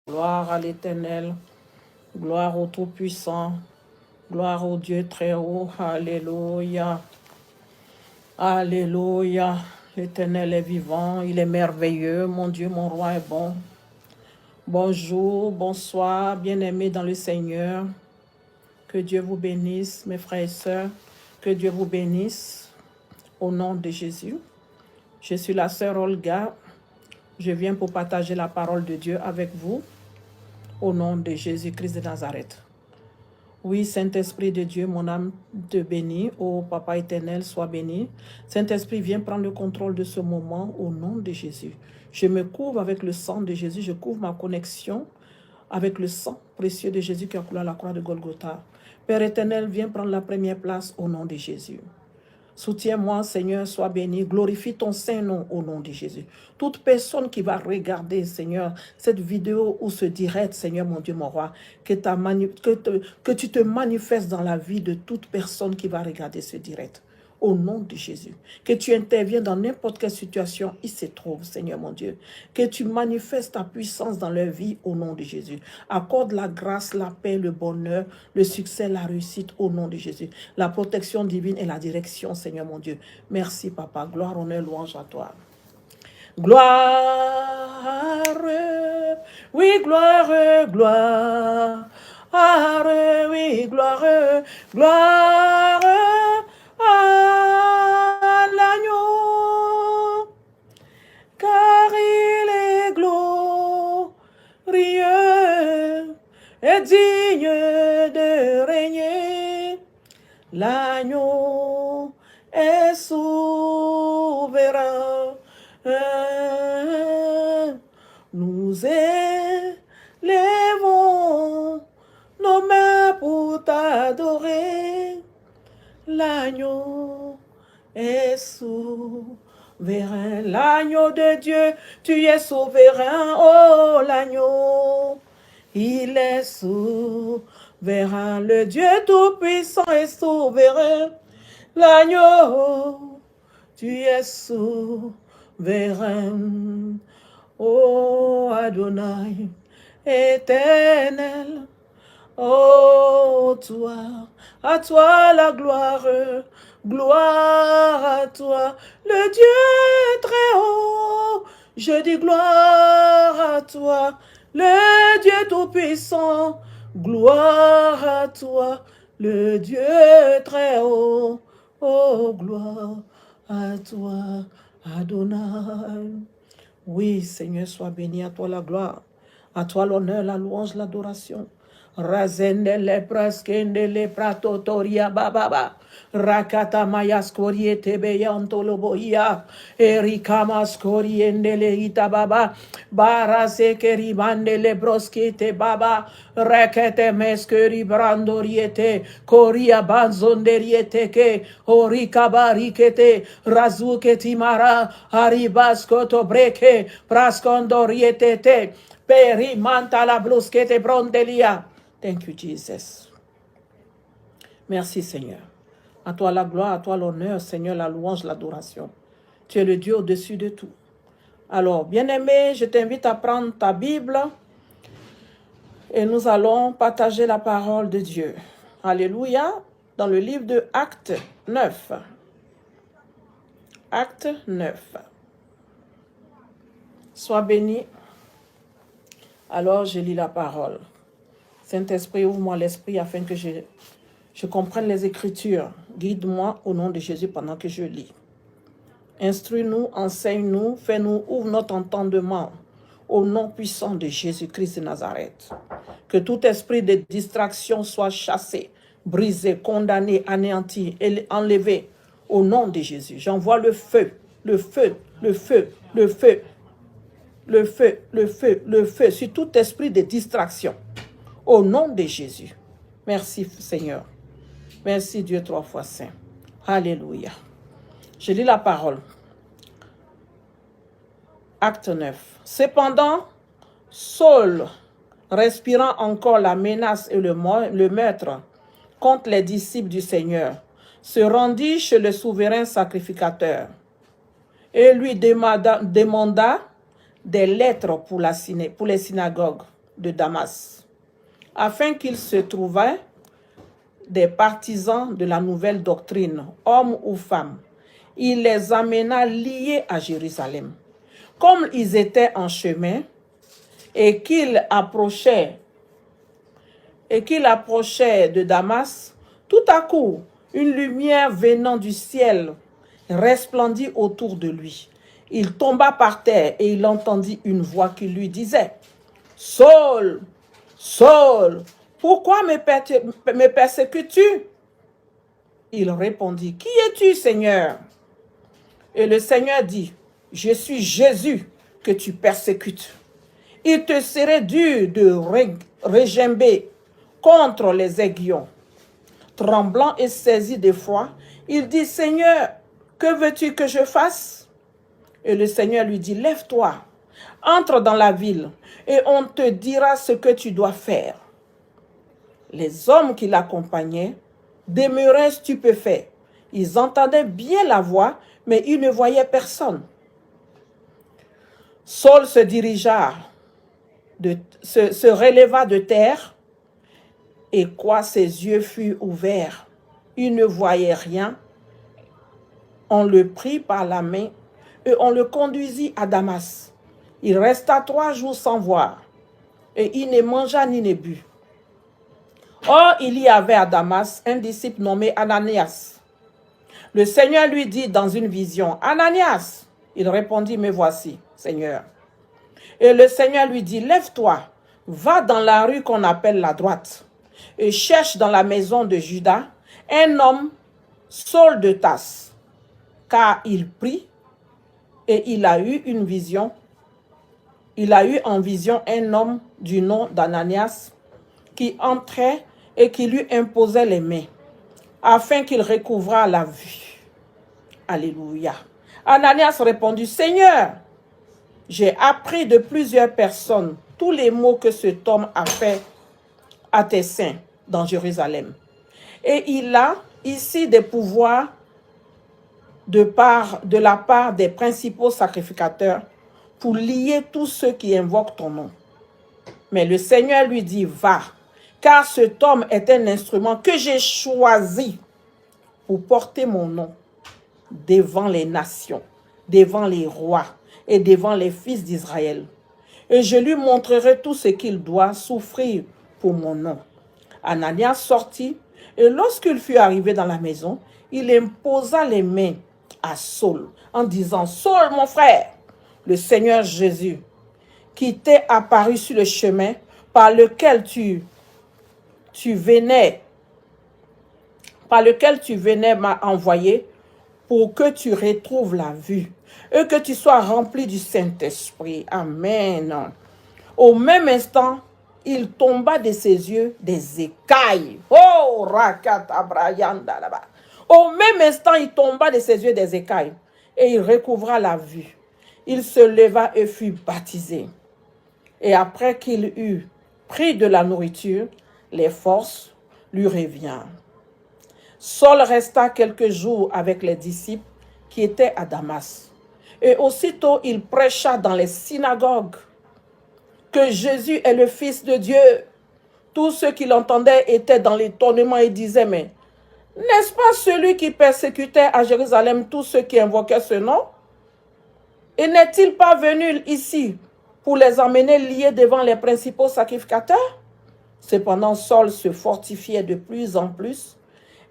Gloire à l'Éternel, gloire au Tout-Puissant, gloire au Dieu très haut. Alléluia, alléluia. L'Éternel est vivant, il est merveilleux. Mon Dieu, mon roi est bon. Bonjour, bonsoir, bien-aimés dans le Seigneur. Que Dieu vous bénisse, mes frères et sœurs. Que Dieu vous bénisse au nom de Jésus. Je suis la sœur Olga. Je viens pour partager la parole de Dieu avec vous au nom de Jésus-Christ de Nazareth. Oui, Saint-Esprit de Dieu, mon âme te bénit. Ô Papa éternel, sois béni. Saint-Esprit, viens prendre le contrôle de ce moment au nom de Jésus. Je me couvre avec le sang de Jésus. Je couvre ma connexion avec le sang précieux de Jésus qui a coulé à la croix de Golgotha. Père éternel, viens prendre la première place au nom de Jésus. Soutiens-moi, Seigneur, sois béni. Glorifie ton Saint-Nom au nom de Jésus. Toute personne qui va regarder, Seigneur, cette vidéo ou ce direct, Seigneur, mon Dieu, mon roi, que tu te manifestes dans la vie de toute personne qui va regarder ce direct. Au nom de Jésus. Que tu interviennes dans n'importe quelle situation il se trouve, Seigneur mon Dieu. Que tu manifestes ta puissance dans leur vie au nom de Jésus. Accorde la grâce, la paix, le bonheur, le succès, la réussite au nom de Jésus. La protection divine et la direction, Seigneur mon Dieu. Merci, Papa. Gloire, honneur, louange à toi. Gloire, oui, gloire, gloire. Oui, gloire, gloire. À l'agneau, car il est glorieux et digne de régner. L'agneau est souverain. Nous élevons nos mains pour t'adorer. L'agneau est souverain. L'agneau de Dieu, tu es souverain. Oh, l'agneau, il est souverain. Le Dieu tout-puissant est souverain. L'agneau, tu es souverain. Oh, Adonai, éternel. Oh, toi, à toi la gloire, gloire à toi, le Dieu très haut. Je dis gloire à toi, le Dieu tout-puissant, gloire à toi, le Dieu très haut. Oh, gloire à toi, Adonai. Oui, Seigneur, sois béni, à toi la gloire, à toi l'honneur, la louange, l'adoration. Razendele praskendele pratotoria bababa. Rakata mayaskorie tebeyantoloboia. Erikamaskoriendele itababa. Barazekeri bandele broskite baba. Rekete meskeri brandoriete. Koria banzonderiete ke. Orikabarikete. Razuketi mara. Aribaskoto breke. Praskondoriete te. Perimanta la bruskete brondelia. Thank you, Jesus. Merci, Seigneur. À toi la gloire, à toi l'honneur, Seigneur, la louange, l'adoration. Tu es le Dieu au-dessus de tout. Alors, bien-aimé, je t'invite à prendre ta Bible et nous allons partager la parole de Dieu. Alléluia. Dans le livre de Actes 9. Actes 9. Sois béni. Alors, je lis la parole. Saint-Esprit, ouvre-moi l'esprit afin que je comprenne les Écritures. Guide-moi au nom de Jésus pendant que je lis. Instruis-nous, enseigne-nous, fais-nous, ouvre notre entendement au nom puissant de Jésus-Christ de Nazareth. Que tout esprit de distraction soit chassé, brisé, condamné, anéanti, enlevé au nom de Jésus. J'envoie le feu, le feu, le feu, le feu, le feu, le feu, le feu sur tout esprit de distraction. Au nom de Jésus. Merci Seigneur. Merci Dieu trois fois saint. Alléluia. Je lis la parole. Acte 9. Cependant, Saul, respirant encore la menace et le meurtre contre les disciples du Seigneur, se rendit chez le souverain sacrificateur et lui demanda des lettres pour les synagogues. de Damas, afin qu'il se trouvait des partisans de la nouvelle doctrine, hommes ou femmes. Il les amena liés à Jérusalem. Comme ils étaient en chemin et qu'il approchait de Damas, tout à coup, une lumière venant du ciel resplendit autour de lui. Il tomba par terre et il entendit une voix qui lui disait, « Saul, Saul, pourquoi me persécutes-tu » Il répondit, « Qui es-tu, Seigneur » Et le Seigneur dit, « Je suis Jésus que tu persécutes. Il te serait dur de régimber contre les aiguillons. » Tremblant et saisi d'effroi, il dit, « Seigneur, que veux-tu que je fasse » Et le Seigneur lui dit, « Lève-toi, entre dans la ville, et on te dira ce que tu dois faire. » Les hommes qui l'accompagnaient demeuraient stupéfaits. Ils entendaient bien la voix, mais ils ne voyaient personne. Saul se releva de terre, et quoi ses yeux furent ouverts. Il ne voyait rien. On le prit par la main et on le conduisit à Damas. Il resta 3 jours sans voir, et il ne mangea ni ne but. Or, il y avait à Damas un disciple nommé Ananias. Le Seigneur lui dit dans une vision, « Ananias !» Il répondit, « Me voici, Seigneur. » Et le Seigneur lui dit, « Lève-toi, va dans la rue qu'on appelle la droite, et cherche dans la maison de Judas un homme, Saul de Tarse, car il prie, et il a eu une vision. Il a eu en vision un homme du nom d'Ananias qui entrait et qui lui imposait les mains, afin qu'il recouvrât la vue. » Alléluia. Ananias répondit, « Seigneur, j'ai appris de plusieurs personnes tous les maux que cet homme a fait à tes saints dans Jérusalem. Et il a ici des pouvoirs de la part des principaux sacrificateurs pour lier tous ceux qui invoquent ton nom. » Mais le Seigneur lui dit, « Va, car cet homme est un instrument que j'ai choisi pour porter mon nom devant les nations, devant les rois et devant les fils d'Israël. Et je lui montrerai tout ce qu'il doit souffrir pour mon nom. » Ananias sortit, et lorsqu'il fut arrivé dans la maison, il imposa les mains à Saul en disant, « Saul, mon frère, le Seigneur Jésus, qui t'est apparu sur le chemin par lequel tu venais m'a envoyé pour que tu retrouves la vue et que tu sois rempli du Saint-Esprit. » Amen. Au même instant, il tomba de ses yeux des écailles. Oh, rakatabrayanda là-bas. Au même instant, il tomba de ses yeux des écailles et il recouvra la vue. Il se leva et fut baptisé. Et après qu'il eut pris de la nourriture, les forces lui revinrent. Saul resta quelques jours avec les disciples qui étaient à Damas. Et aussitôt, il prêcha dans les synagogues que Jésus est le Fils de Dieu. Tous ceux qui l'entendaient étaient dans l'étonnement et disaient, « Mais n'est-ce pas celui qui persécutait à Jérusalem tous ceux qui invoquaient ce nom? Et n'est-il pas venu ici pour les emmener liés devant les principaux sacrificateurs ?» Cependant, Saul se fortifiait de plus en plus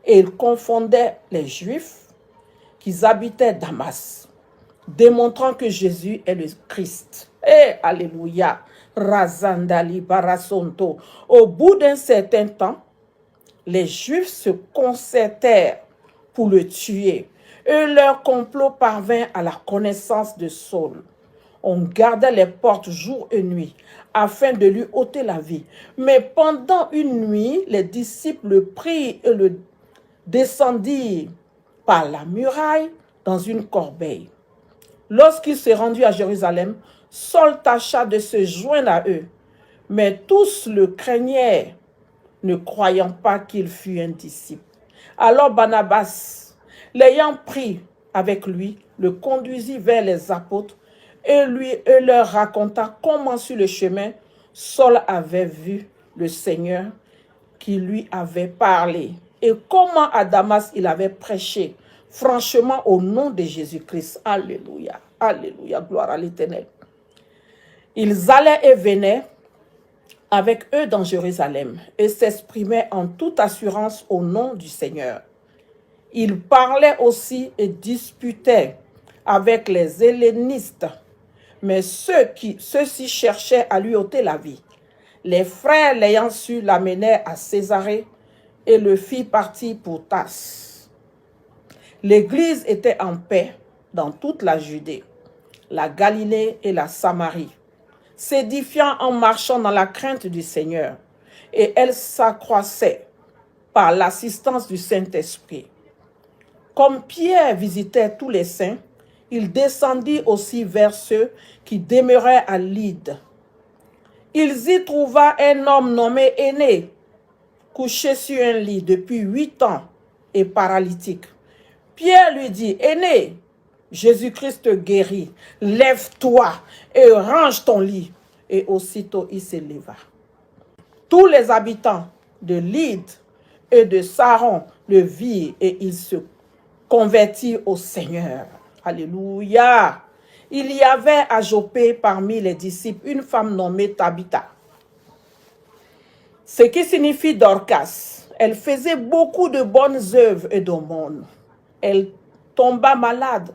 et il confondait les Juifs qui habitaient Damas, démontrant que Jésus est le Christ. Et alléluia, razandali barasonto. Au bout d'un certain temps, les Juifs se concertèrent pour le tuer et leur complot parvint à la connaissance de Saul. On gardait les portes jour et nuit afin de lui ôter la vie. Mais pendant une nuit, les disciples le prirent et le descendirent par la muraille dans une corbeille. Lorsqu'il s'est rendu à Jérusalem, Saul tâcha de se joindre à eux, mais tous le craignaient, ne croyant pas qu'il fût un disciple. Alors Barnabas, l'ayant pris avec lui, le conduisit vers les apôtres et leur raconta comment sur le chemin Saul avait vu le Seigneur qui lui avait parlé. Et comment à Damas il avait prêché franchement au nom de Jésus-Christ. Alléluia, alléluia, gloire à l'Éternel. Ils allaient et venaient avec eux dans Jérusalem et s'exprimaient en toute assurance au nom du Seigneur. Ils parlaient aussi et disputaient avec les hellénistes, mais ceux-ci cherchaient à lui ôter la vie. Les frères l'ayant su l'amenèrent à Césarée et le fit partir pour Tarse. L'Église était en paix dans toute la Judée, la Galilée et la Samarie, s'édifiant en marchant dans la crainte du Seigneur, et elle s'accroissait par l'assistance du Saint-Esprit. Comme Pierre visitait tous les saints, il descendit aussi vers ceux qui demeuraient à Lyde. Il y trouva un homme nommé Aîné, couché sur un lit depuis 8 ans et paralytique. Pierre lui dit, Aîné, Jésus-Christ te guérit, lève-toi et range ton lit. Et aussitôt il se leva. Tous les habitants de Lyde et de Saron le virent et ils se convertirent au Seigneur. Alléluia. Il y avait à Joppé parmi les disciples une femme nommée Tabitha, ce qui signifie Dorcas. Elle faisait beaucoup de bonnes œuvres et d'aumônes. Elle tomba malade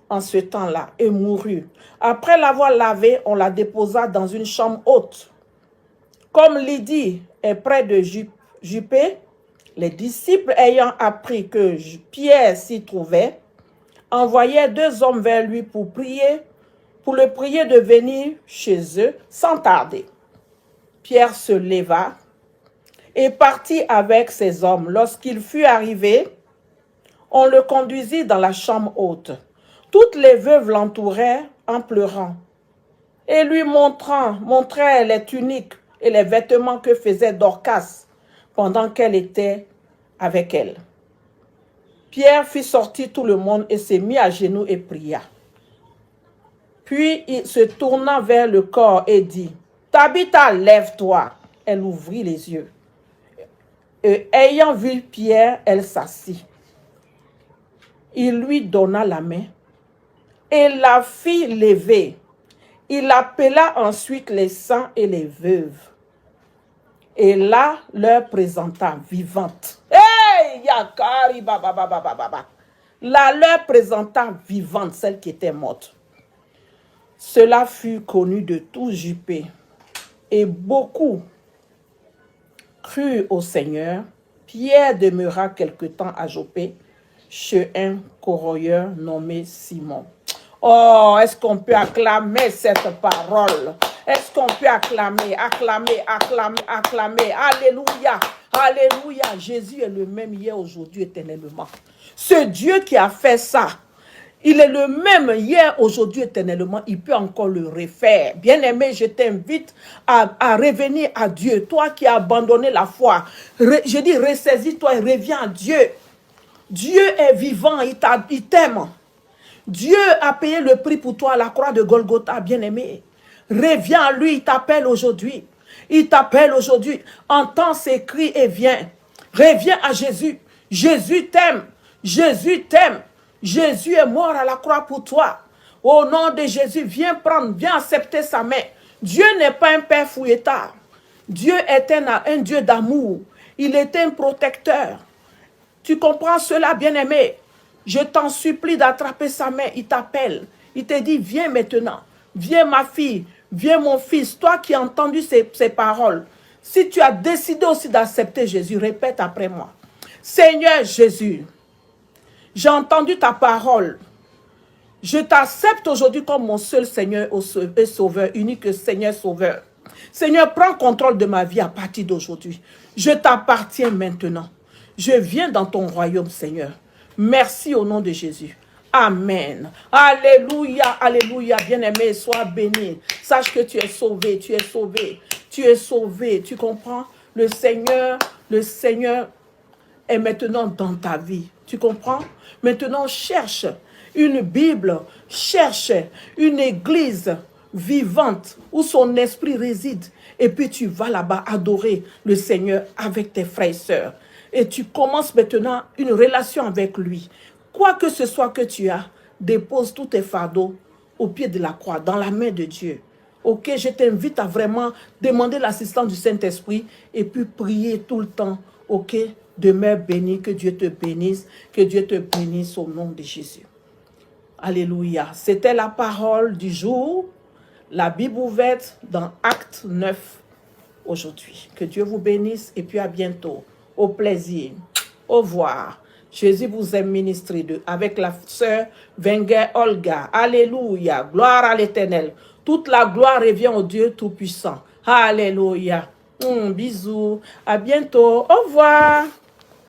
en ce temps-là et mourut. Après l'avoir lavée, on la déposa dans une chambre haute. Comme Lydie est près de Joppé, les disciples ayant appris que Pierre s'y trouvait, envoyèrent 2 hommes vers lui pour le prier de venir chez eux sans tarder. Pierre se leva et partit avec ces hommes. Lorsqu'il fut arrivé, on le conduisit dans la chambre haute. Toutes les veuves l'entouraient en pleurant et lui montraient les tuniques et les vêtements que faisait Dorcas pendant qu'elle était avec elle. Pierre fit sortir tout le monde et se mit à genoux et pria. Puis il se tourna vers le corps et dit, « Tabitha, lève-toi. » Elle ouvrit les yeux. Et ayant vu Pierre, elle s'assit. Il lui donna la main et la fit lever. Il appela ensuite les saints et les veuves et là leur présenta vivante. Hey, Yakari, la leur présenta vivante, celle qui était morte. Cela fut connu de tout Joppé et beaucoup crurent au Seigneur. Pierre demeura quelque temps à Joppé chez un corroyeur nommé Simon. Oh, est-ce qu'on peut acclamer cette parole? Est-ce qu'on peut acclamer? Alléluia, alléluia. Jésus est le même hier, aujourd'hui, éternellement. Ce Dieu qui a fait ça, il est le même hier, aujourd'hui, éternellement. Il peut encore le refaire. Bien-aimé, je t'invite à revenir à Dieu. Toi qui as abandonné la foi, je dis, ressaisis-toi et reviens à Dieu. Dieu est vivant, il t'aime. Dieu a payé le prix pour toi à la croix de Golgotha, bien-aimé. Reviens à lui, il t'appelle aujourd'hui. Il t'appelle aujourd'hui. Entends ses cris et viens. Reviens à Jésus. Jésus t'aime. Jésus t'aime. Jésus est mort à la croix pour toi. Au nom de Jésus, viens prendre, viens accepter sa main. Dieu n'est pas un père fouettard. Dieu est un Dieu d'amour. Il est un protecteur. Tu comprends cela, bien-aimé? Je t'en supplie d'attraper sa main. Il t'appelle. Il te dit, viens maintenant. Viens ma fille. Viens mon fils. Toi qui as entendu ces paroles. Si tu as décidé aussi d'accepter Jésus, répète après moi. Seigneur Jésus, j'ai entendu ta parole. Je t'accepte aujourd'hui comme mon seul Seigneur et Sauveur, unique Seigneur Sauveur. Seigneur, prends contrôle de ma vie à partir d'aujourd'hui. Je t'appartiens maintenant. Je viens dans ton royaume, Seigneur. Merci au nom de Jésus. Amen. Alléluia, alléluia. Bien-aimé, sois béni. Sache que tu es sauvé, tu es sauvé. Tu es sauvé, tu comprends? Le Seigneur est maintenant dans ta vie. Tu comprends? Maintenant, cherche une Bible, cherche une église vivante où son esprit réside Et puis tu vas là-bas adorer le Seigneur avec tes frères et sœurs. Et tu commences maintenant une relation avec lui. Quoi que ce soit que tu as, dépose tous tes fardeaux au pied de la croix, dans la main de Dieu. Ok, je t'invite à vraiment demander l'assistance du Saint-Esprit et puis prier tout le temps. Ok, demeure béni, que Dieu te bénisse, que Dieu te bénisse au nom de Jésus. Alléluia. C'était la parole du jour, la Bible ouverte dans Acte 9 aujourd'hui. Que Dieu vous bénisse et puis à bientôt. Au plaisir. Au revoir. Jésus vous aime, ministré avec la sœur Wenger Olga. Alléluia. Gloire à l'Éternel. Toute la gloire revient au Dieu Tout-Puissant. Alléluia. Bisous. À bientôt. Au revoir.